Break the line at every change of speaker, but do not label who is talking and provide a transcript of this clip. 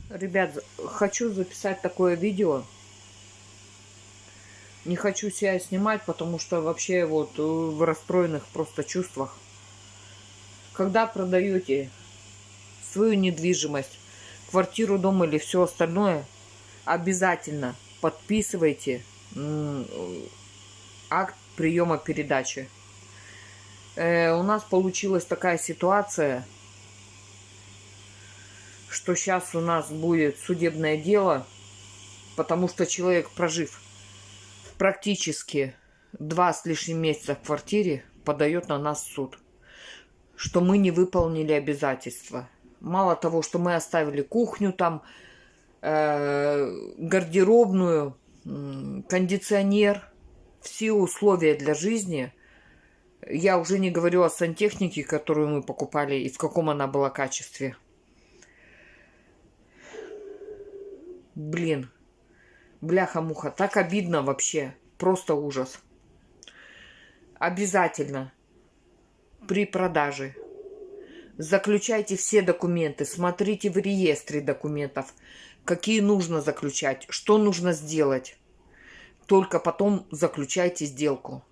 Ребят, хочу записать такое видео. Не хочу себя снимать, потому что вообще вот в расстроенных просто чувствах. Когда продаете свою недвижимость, квартиру, дом или все остальное, обязательно подписывайте акт приема передачи. У нас получилась такая ситуация, что сейчас у нас будет судебное дело, потому что человек, прожив практически 2 с лишним месяца в квартире, подает на нас в суд, что мы не выполнили обязательства. Мало того, что мы оставили кухню там, гардеробную, кондиционер, все условия для жизни. Я уже не говорю о сантехнике, которую мы покупали и в каком она была качестве. Блин, бляха-муха, так обидно вообще. Просто ужас. Обязательно при продаже заключайте все документы, смотрите в реестре документов, какие нужно заключать, что нужно сделать. Только потом заключайте сделку.